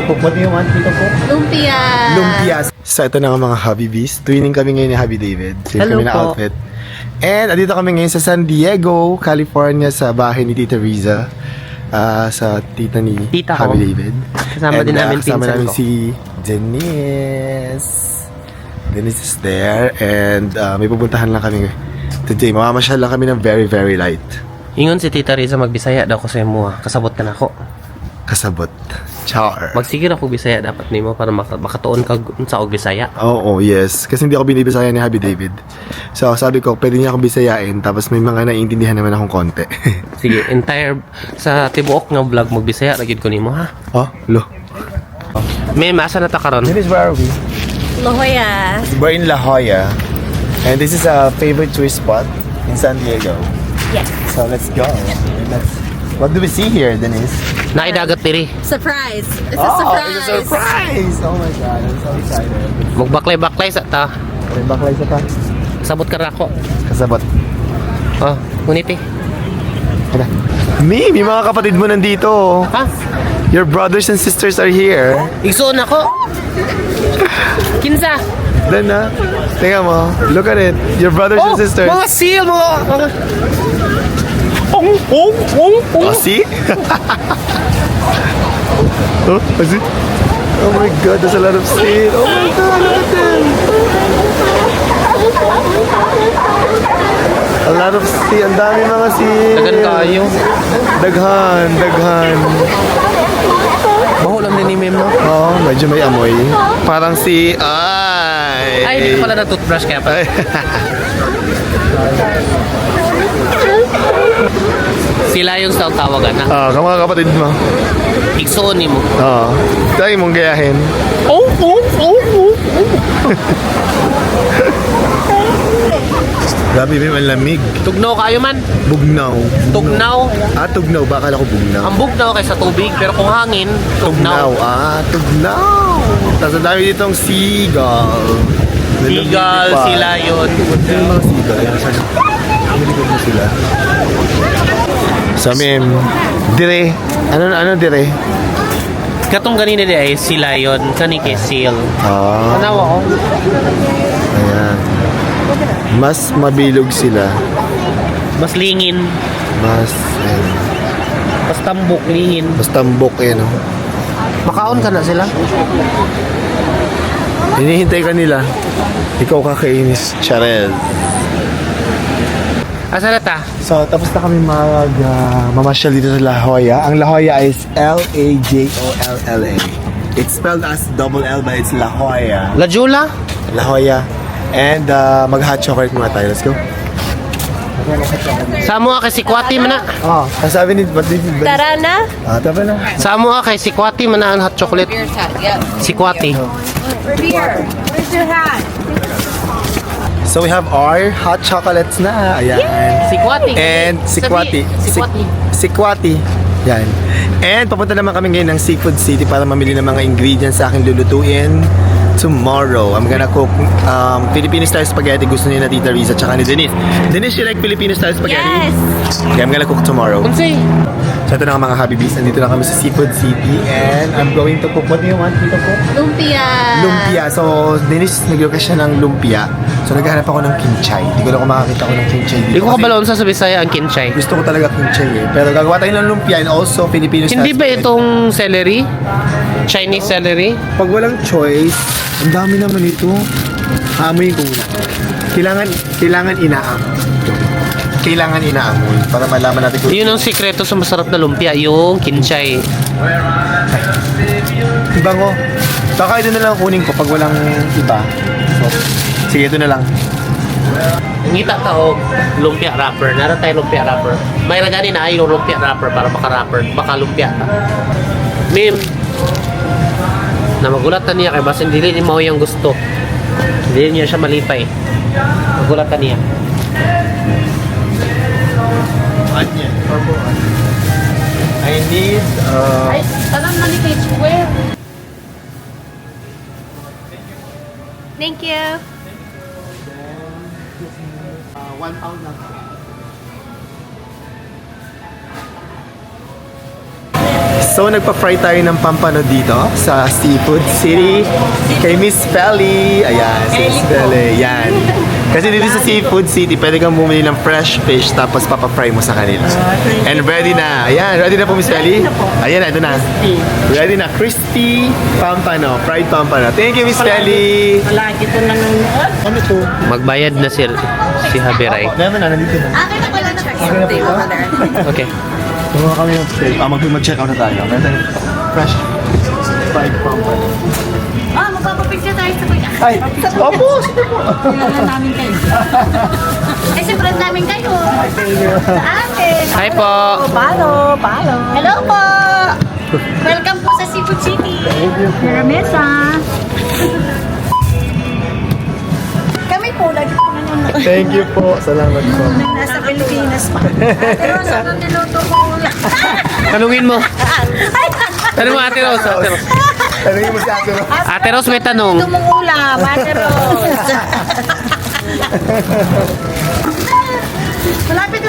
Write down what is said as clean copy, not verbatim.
What do you want me to cook? Lumpia. Lumpia. So ito na nga mga Habibis. Twinning kami ngayon ni Habi David. Same Hello kami na po. outfit. And andito kami ngayon sa San Diego, California sa bahay ni Tita Riza. Sa tita ni Tita Habi ko. David. Kasama din namin kasama pinsan namin ko. si Denise. Denise is there. And may pupuntahan lang kami today. Mamamasyal lang kami ng very, very light. Ingon si Tita Riza magbisaya daw ko sa imo. Kasabot ka na ako. Kasabot. Char. Magsigir ako bisaya dapat nimo para makatuon ka sa og bisaya. Oo, yes. Kasi hindi ako binibisaya ni Habi David. So, sabi ko, pwede niya akong bisayain. Tapos may mga naiintindihan naman akong konti. Sige, entire sa tibuok nga vlog magbisaya lagid ko nimo ha. Oh, lo. May asa na ta karon? Denise, where are we? La Jolla. We're in La Jolla. And this is a favorite tourist spot in San Diego. Yes. So, let's go. What do we see here, Denise? Naay dagat diri. Surprise. It's a Oh, surprise. it's a surprise! Oh my God, I'm so excited. Magbaklay-baklay sa ta. May baklay sa pa. Sabot ka ra ako. Kasabot. Oh, ngunit eh. Hala. May mga kapatid mo nandito. Ha? Your brothers and sisters are here. Igsuon ako. Kinsa? Then tingnan mo. Look at it. Your brothers and sisters. Mga seal mga Oh, see? Oh, see? Oh my God, there's a lot of seal. Oh my God, look at them. A lot of seal. Ang dami mga seal. Dagan kayo. Daghan. Baho lang din ni Mem, no? Oh, medyo may amoy. Parang si... Ay! Ay, hindi ko pala na toothbrush kaya pa. Ay. Sila yung sa tawagan na. Mga kapatid mo. Igsuon ni mo. Tayo mong gayahin. Oh. Grabe, may malamig. Tugnaw kayo man. Bugnaw. Tugnaw. Tugnaw. Baka ako bugnaw. Ang bugnaw kaysa tubig, pero kung hangin, tugnaw. Tugnaw. Tapos ang dami ditong seagull. Seagull, sila yun. Yung mga seagull. Malikod mo sila. So, ma'am, dire. Ano dire? Katong ganina di ay sila yun. Kani kay seal. Ayan. Tanawa ko. Mas mabilog sila. Mas lingin. Mas Tambok, lingin. tambok yan. Makaon ka na sila. Hinihintay ka nila. Ikaw kakainis, Charel. Asa na ta? So, tapos na kami mamasyal dito sa La Jolla. Ang La Jolla is L-A-J-O-L-L-A. It's spelled as double L, but it's La Jolla. La Jula? La Jolla. And mag-hot chocolate muna tayo. Let's go. Samo kay si Kwati man na. Sabi ni... Tara na. Tama na. Samo kay si Kwati man na ang hot chocolate. Si Kwati. Beer. Where's your hat? So, we have our hot chocolates na. Ayan. Si Kwati. And si Kwati. Si Kwati. Si Kwati. Yan. And papunta naman kami ngayon ng Seafood City para mamili ng mga ingredients sa akin lulutuin tomorrow. I'm gonna cook Filipino style spaghetti. Gusto niya na Tita Riza tsaka ni Denise. Denise, you like Filipino style spaghetti? Yes. Okay, I'm gonna cook tomorrow. Unsay? So ito na nga mga Habibis. Nandito na kami sa Seafood City and I'm going to cook. What do you want me to cook? Lumpia. Lumpia. So, Denise, nag-request siya ng lumpia. So, naghahanap ako ng kinchay. Hindi ko lang kung makakita ko ng kinchay dito. Di ko Kasi kabalon sa Bisaya ang kinchay. gusto ko talaga kinchay eh. Pero gagawa tayo ng lumpia and also Filipino style. Hindi ba spaghetti. itong celery? Chinese celery? Pag walang choice, ang dami naman ito. Aamuyin ko muna. Kailangan inaamoy. Kailangan inaamoy para malaman natin kung Yun ang sikreto sa masarap na lumpia, yung kinchay. bango. Baka ito na lang kunin ko pag walang iba. So, sige, ito na lang. Ngita ta o lumpia wrapper. Nara tayo lumpia wrapper. May ragani na yung lumpia wrapper para maka-wrapper. Baka lumpia ta. Mim, na magulatan niya kay basin dili ni mao yung gusto. Dili niya siya malipay. Magulatan niya. Onion. Purple onion. I need Ay, tanang mali kay square. Thank you. 1 pound lang. So, So, nagpa-fry tayo ng pampano dito sa Seafood City kay Miss Feli. Ayan, si Miss Feli. Yan. Kasi dito sa Seafood City, pwede kang bumili ng fresh fish tapos papafry mo sa kanila. And ready na. Ayan, ready na po Miss Feli? Ayan, ito na. Ready na. Crispy pampano, fried pampano. Thank you Miss Feli. Malaki ito nanonood. Ano ito? Magbayad na si Habiray. Meron na, nandito na. Akin na pala check Okay na po ba? Okay. Kumuha kami ng steak. Mag-check out na tayo. Meron tayong fresh fried pampano. Magpapapicture tayo sa kuya. Ay! Opo! Sige po! Kilala namin kayo. Ay, siyempre namin kayo. Sa akin. Hi po. Palo. Hello po. Welcome po sa Seafood City. Mesa. Kami po, lagi po nanonood. Thank you po. Salamat po. Nasa Pilipinas pa. Pero sa nung niluto ko ulam. Tanungin mo. Tanong mo Ate Rose. Ate Rose. Tanungin mo si Ate Ro. Ate Rose may tanong. Ito mong ulam, Ate Rose. Malapit lang